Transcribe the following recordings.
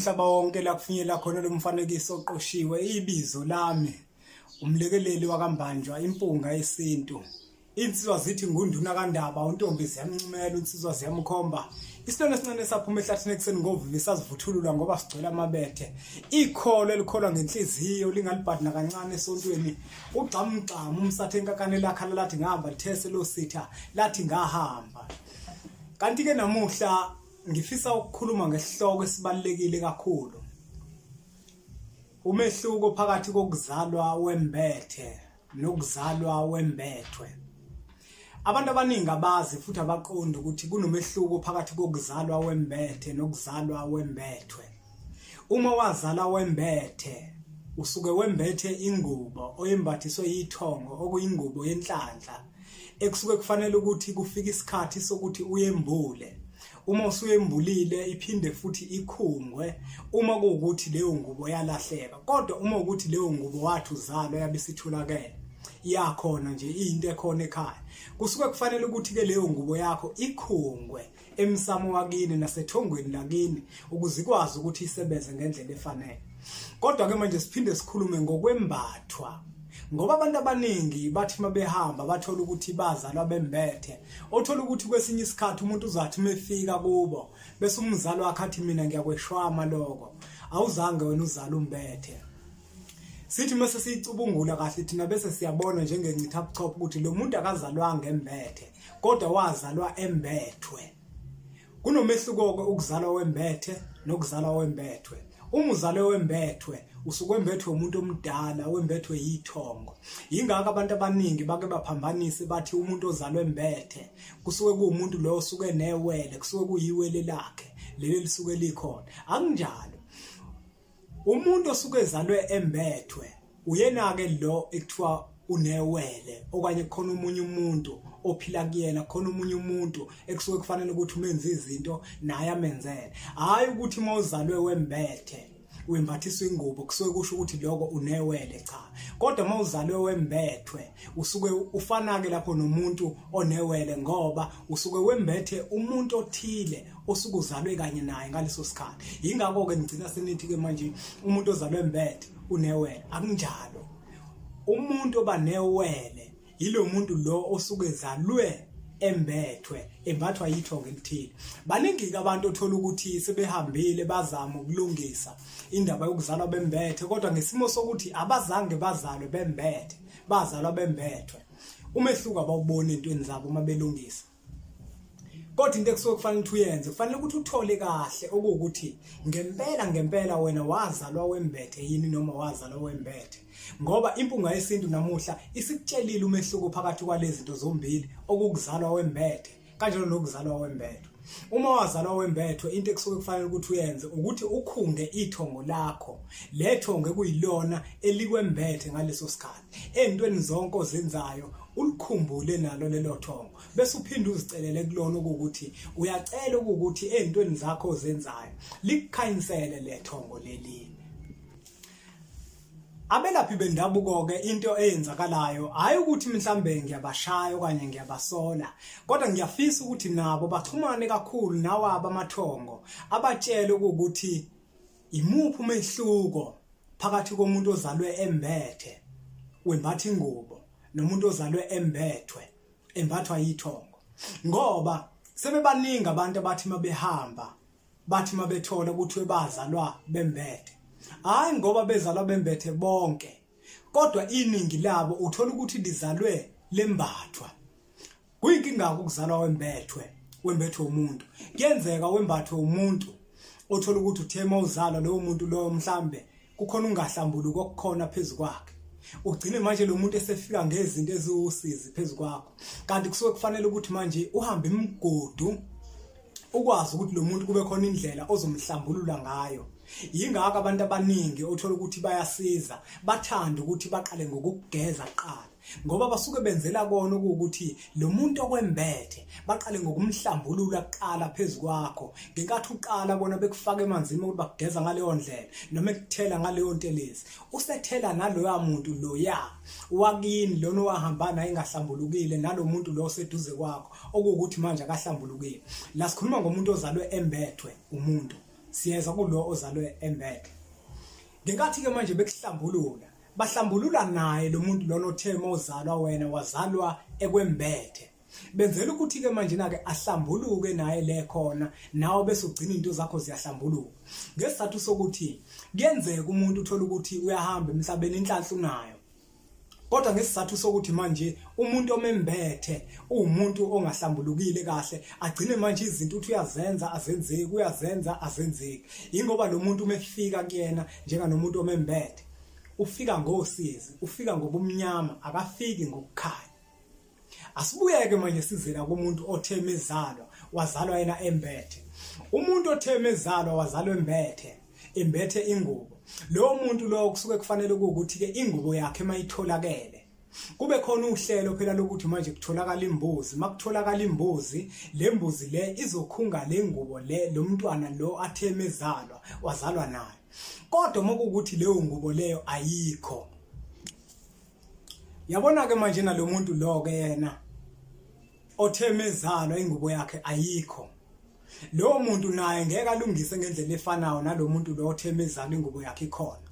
umhlaba wonke la kufinyela khona lo mfanekiso oqoshiwe ibizo lami umlekeleli wakambanjwa impunga yesintu insizwa zithi ngunduna kaNdaba untombi ziyamncumela insizwa ziyamkhomba isitona esincane saphuma ehlathini ekseni ngovivi sazivuthulula ngoba sigcwele amabethe ikholo elikholwa ngenhliziyo lingalibhadina kancane esontweni ugxamgxama umsathe enkakane lakhala lathi ngihamba lithese lo sitha lathi ngahamba kanti ke namuhla ngifisa ukukhuluma ngesihloko esibalekile kakhulu umehluko phakathi kokuzalwa wembethe nokuzalwa wembethwe abantu abaningi abazi futhi abaqonda ukuthi kunomehluko phakathi kokuzalwa wembethe nokuzalwa wembethwe uma wazala wembethe usuke wembethe ingubo oyembathiswe yithongo okuyingubo yenhlanhla ekusuke kufanele ukuthi kufike isikhathi sokuthi uyembule uma usuyembulile iphinde futhi ikhungwe uma kuukuthi leyo ngubo yalahleka kodwa uma ukuthi leyo ngubo wathi uzalwe yabisitholakele yakhona nje into ekhona ekhaya kusuke kufanele ukuthi ke leyo ngubo yakho ikhungwe emsamo wakini nasethongweni lakini ukuze ikwazi ukuthi isebenze ngendlela efanele kodwa ke manje siphinde sikhulume ngokwembathwa ngoba abantu abaningi bathi mabehamba bathola ukuthi bazalwa bembethe othola ukuthi kwesinye isikhathi umuntu uzathi mefika kubo bese umzalo wakhe athi mina ngiyakweshwama lokho awuzange wena uzala umbethe sithi mase sicubungula kahle thina bese siyabona njengencitha buchopho ukuthi lo muntu akazalwa ngembethe kodwa wazalwa embethwe kunomehluko ukuzalwa wembethe nokuzalwa wembethwe uma uzalwe wembethwe usukwembethwe umuntu omdala wembethwe yithongo ingaka abantu abaningi bake baphambanise bathi umuntu ozalwe embethe kusuke kuumuntu lo osuke newele kusuke kuyiwele lakhe leli lisuke likhona akunjalo umuntu osuke ezalwe embethwe uyena ke lo ekuthiwa unewele okanye khona umunye umuntu ophila kuyena khona umunye umuntu ekusuke kufanele ukuthi umenze izinto naye amenzele hayi ukuthi mawuzalwe wembethe wembathiswe ingubo kusuke kusho ukuthi lokho unewele cha kodwa mawuzalwe wembethwe usuke ufana ke lapho nomuntu onewele ngoba usuke wembethe umuntu othile osuke uzalwe kanye naye ngaleso sikhathi ingakho ke ngicina senithi ke manje umuntu ozalwe embethe unewele akunjalo umuntu obanewele yilo muntu lo osuke ezalwe embethwe embathwa yithongo elithile baningi ke abantu othola ukuthi sebehambile bazama ukulungisa indaba yokuzalwa bembethe kodwa ngesimo sokuthi abazange bazalwe bembethe bazalwa bembethwe umehluko abawubona entweni zabo uma belungisa kodwa into ekusuke kufanele ukuthi uyenze kufanele ukuthi uthole kahle okuwukuthi ngempela wena wazalwa wembethe yini noma wazalwa wembethe ngoba impunga yesintu namuhla isikutshelile umehluko phakathi kwalezi zinto zombili okukuzalwa wembethe kanjalo nokuzalwa wembethe uma wazalwa wembethwe into ekusuke kufanele ukuthi uyenze ukuthi ukhunge ithongo lakho lethongo ekuyilona elikwembethe ngaleso sikhathi ezintweni zonke ozenzayo ulikhumbule nalo lelo thongo bese uphinde uzicelele kulona ukuthi uyacela ukuthi ezintweni zakho ozenzayo likukhayinsele lethongo leli abelaphi bendabuko ke into eyenzakalayo hayi ukuthi mhlambe ngiyabashaya okanye ngiyabasola kodwa ngiyafisa ukuthi nabo baxhumane kakhulu nawe abamathongo abatshele ukuthi imuphi umehluko phakathi komuntu ozalwe embethe wembatha ingubo nomuntu ozalwe embethwe embathwa yithongo ngoba sebebaningi abantu abathi mabehamba bathi mabethola ukuthi webazalwa bembethe hayi ngoba bezalwa bembethe bonke kodwa iningi labo uthola ukuthi lizalwe lembathwa kuyinkinga ukuzalwa wembethwe umuntu kuyenzeka wembathwe umuntu othola ukuthi uthema uzalwa lowo muntu lo mhlambe kukhona ungahlambuluko okukhona phezukwakhe ugcine manje lo muntu esefika ngezinto eziwusizi phezukwakho kanti kusuke kufanele ukuthi manje uhambe imigudu ukwazi ukuthi lo muntu kube khona indlela ozomhlambulula ngayo ingaka abantu abaningi othola ukuthi bayasiza bathanda ukuthi baqale ngokugeza kuqala ngoba basuke benzela kona ukuthi lo muntu okwembethe baqale ngokumhlambulula kuqala phezukwakho ngenkathi uqala bona bekufaka emanzini ukuthi bakugeza ngaleyo ndlela noma ekuthela ngaleyo ntelezi usethela naloya muntu loya wakini lona wahamba naye engahlambulukile nalomuntu lo oseduze kwakho okuwukuthi manje akahlambulukile la sikhuluma ngomuntu ozalwe embethwe umuntu siyeza kulo ozalwe embethe. Ngenkathi ke manje bekuhlambulula bahlambulula naye lo muntu lona othema ozalwa wena wazalwa ekwembethe. Benzela ukuthi ke manje nake ahlambuluke naye le khona nawe bese ugcina into zakho ziyahlambuluka. Ngesizathu sokuthi kuyenzeka umuntu uthola ukuthi uyahamba emhlabeni inhlanhla unayo. Kodwa ngesizathu sokuthi manje umuntu omembethe umuntu ongahlambulukile kahle agcine manje izinto uthi uyazenza azenzeki uyazenza azenzeki. Ingoba lo muntu umefika kuyena njenga nomuntu omembethe ufika ngosizi ufika ngobumnyama akafiki ngokukhanya. Asibuyeke manje sizela kumuntu otheme izalwa wazalwa yena embethe. Umuntu otheme izalwa wazalwa embethe ingubo. Lo muntu lo kusuke kufanele ukuthi ke ingubo yakhe mayitholakele. Kube khona uhlelo phela lokuthi manje kutholakala imbuzi. Makutholakala imbuzi, le mbuzi le izokhunga le ngubo le lo mntwana lo atheme izalwa wazalwa nayo. Kodwa mokuthi leyo ngubo leyo ayikho. Yabona ke manje nalo muntu lo ke yena otheme izalwa ingubo yakhe ayikho. Lo muntu naye ngeke alungise ngendlela efanayo nalo muntu lo otheme izalwa ingubo yakhe ikhona.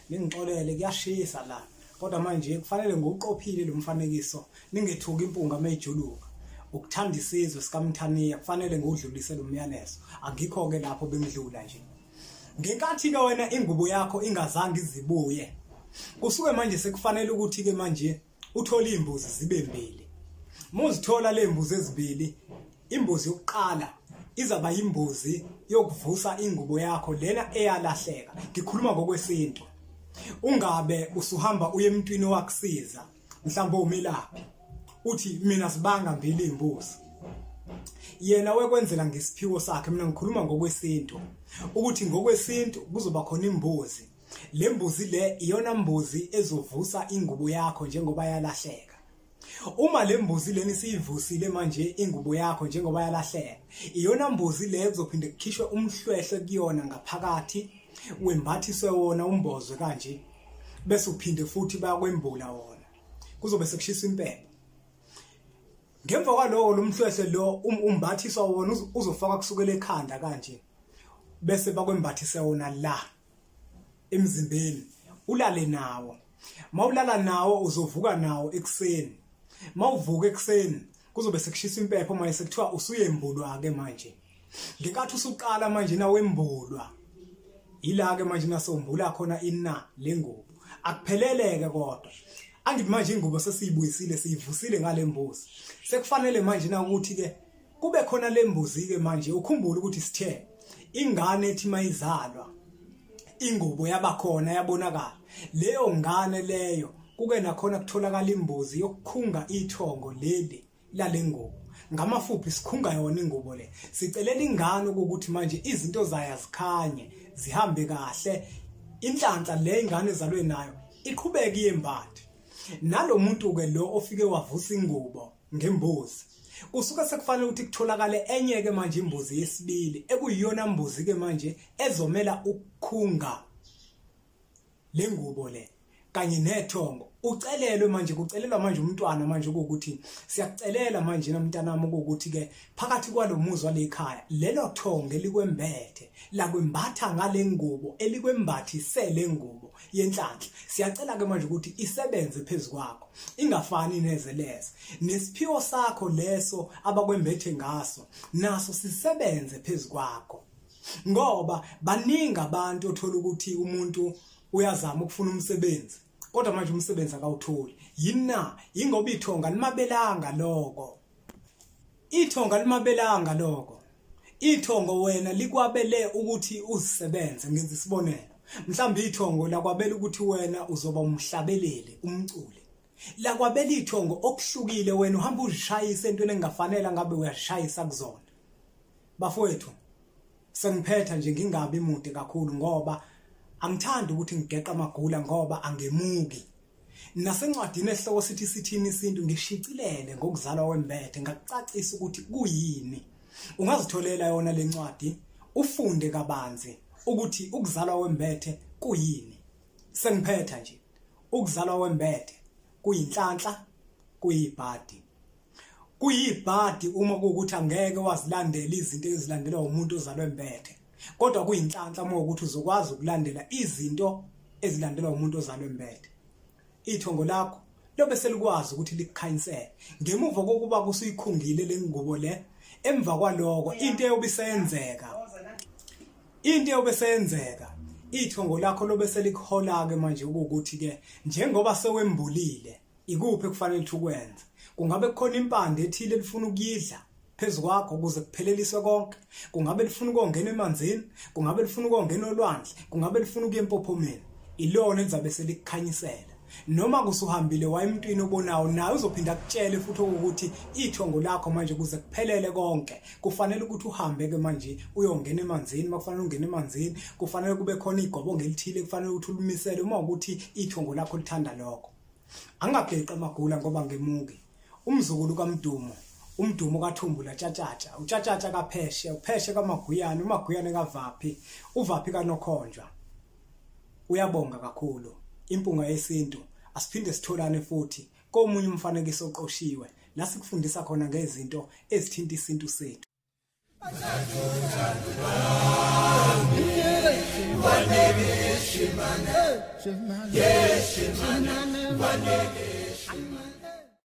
Ningixolele kuyashisa la. Kodwa manje kufanele ngokuqophile lo mfanekiso ningethuka impunga mayijuluka. Ukuthanda isizwe sikamthaniya kufanele ngodlulise lo myalezo. Angikho ke lapho bengidlula nje. Ngenkathi ke wena ingubo yakho ingazange izibuye. Kusuke manje sekufanele ukuthi ke manje uthola imbuzi zibe mbili. Muzithola le mbuzi ezibili, imbuzi yokuqala izaba imbuzi yokuvusa ingubo yakho lena eyalahleka. Ngikhuluma ngokwesintu. Ungabe usuhamba uye emntwini wakusiza, mhlawumbe umelaphi. Uthi mina sibanga mbili imbuzi. Yena wekwenzela ngesiphiwo sakhe mina ngikhuluma ngokwesintu. Ukuthi ngokwesintu kuzoba khona imbuzi. Le mbuzi le iyona mbuzi ezovusa ingubo yakho njengoba yalahleka. Uma le mbuzi leni siyivusile manje ingubo yakho njengoba yalahleka, iyona mbuzi le kuzophinde kukhishwe umhlwehlwe kuyona ngaphakathi, wembathiswe wona umbozwe kanje, bese uphinde futhi bayakwembula wona. Kuzobe sekushiswa impepho. Ngemva kwaloko lo mhlwehlwe lo umbathiswa wona uzofaka kusukela ekhanda kanje. Bese bakwembathise wona la emzimbeni ulale nawo. Mawulala nawo uzovuka nawo ekseni. Mawuvuka ekseni kuzobe sekushisa impepho manje sekuthiwa usuyembulwa ke manje. Ngenkathi usuqala manje na wembulwa. Ila ke manje nasombula khona ina lengubo. Akupheleleke kodwa. Angithi manje ingubo sesiyibuyisile siyivusile ngale mbuzi. Sekufanele manje na ukuthi ke kube khona le mbuzi ke manje ukhumbule ukuthi sithe ingane ethi mayizalwa ingubo yabakhona yabonakala. Leyo ngane leyo kuke nakhona kutholakala imbuzi yokukhunga ithongo leli lalengubo. Ngamafuphi sikhunga yona ingubo le. Sicelela ingane ukuthi manje izinto zaya zikhanye, zihambe kahle. Inhlanhla le ingane ezalwe nayo iqhubeke iyembathe. Nalo muntu ke lo ofike wavusa ingubo ngembuzi. Kusuka sekufanele ukuthi kutholakale enye ke manje imbuzi yesibili ekuyiyona mbuzi ke manje ezomela ukukhunga lengubo le kanye nethongo. Ucelelwe manje kucelelwa manje umntwana manje ukuthi siyakucelela manje nomntanami ukuthi ke phakathi kwalomuzwa lekhaya lelo thongo elikwembethe la kwembatha ngale ngubo elikwembathise le ngubo yenhlanhla. Siyacela ke manje ukuthi isebenze phezukwakho ingafani nezeleze. Nesiphiwo sakho leso abakwembethe ngaso naso sisebenze phezukwakho. Ngoba baningi abantu othola ukuthi umuntu uyazama ukufuna umsebenzi kodwa manje umsebenzi akawutholi. Yina ingoba ithonga limabelanga lokho. Ithonga limabelanga lokho. Ithongo wena likwabele ukuthi uzisebenze. Ngenza isibonelo. Mhlawumbe ithongo lakwabela ukuthi wena uzoba umhlabeleli, umculi. Lakwabela ithongo okuhlukile wena uhamba uzishayisa entweni engafanele ngabe uyashayisa kuzona. Bafowethu, sengiphetha nje ngingabi mude kakhulu ngoba angithandi ukuthi ngigeqa amagula ngoba angemuki. Nasencwadini esihloko sithini isintu ngishicilele ngokuzalwa wembethe ngakucacisa ukuthi kuyini. Ungazitholela yona lencwadi ufunde kabanzi ukuthi ukuzalwa wembethe kuyini. Sengiphetha nje. Ukuzalwa wembethe kuyinhlanhla, kuyibhadi. Kuyibhadi uma kuukuthi angeke wazilandela izinto ezilandelwa umuntu ozalwe embethe. kodwa kuyinhlanhla uma ukuthi uzokwazi ukulandela izinto ezilandelwa umuntu ozalwe embethe. Ithongo lakho lobe selikwazi ukuthi likukhanyisele ngemuva kokuba kusiyikhungile lengubo le. Emva kwaloko into eyobe seyenzeka ithongo lakho lobe selikhola ke manje ukuthi ke njengoba sewembulile ikuphi kufanele ukwenza. Kungabe kukhona impande ethile elifuna ukuyidla phezukwakho ukuze kupheleliswe konke. Kungabe lifuna ukungena emanzini, kungabe lifuna ukungena olwandle, kungabe lifuna ukuya empophomeni. Ilona elizabe selikukhanyisela. Noma kusuhambile wayemntwini obonayo naye uzophinda akutshele futhi ukuthi ithongo lakho manje kuze kuphelele konke kufanele ukuthi uhambe ke manje uyongena emanzini. Makufanele ungene emanzini kufanele kube khona igobongo elithile kufanele ukuthi ulimisele uma ukuthi ithongo lakho lithanda lokho. Angabheqa amagula ngoba ngemuki umzukulu kaMdumo, umdumo kaThumbula Tshatatsha, uTshatatsha kaPheshe, uPheshe kaMaguyane, uMaguyane kaVaphi, uVaphi kaNokhonjwa. Uyabonga kakhulu. Impunga yesintu asiphinde sitholane futhi komunye umfanekiso oqoshiwe la sikufundisa khona ngezinto ezithinta isintu sethu. Yes,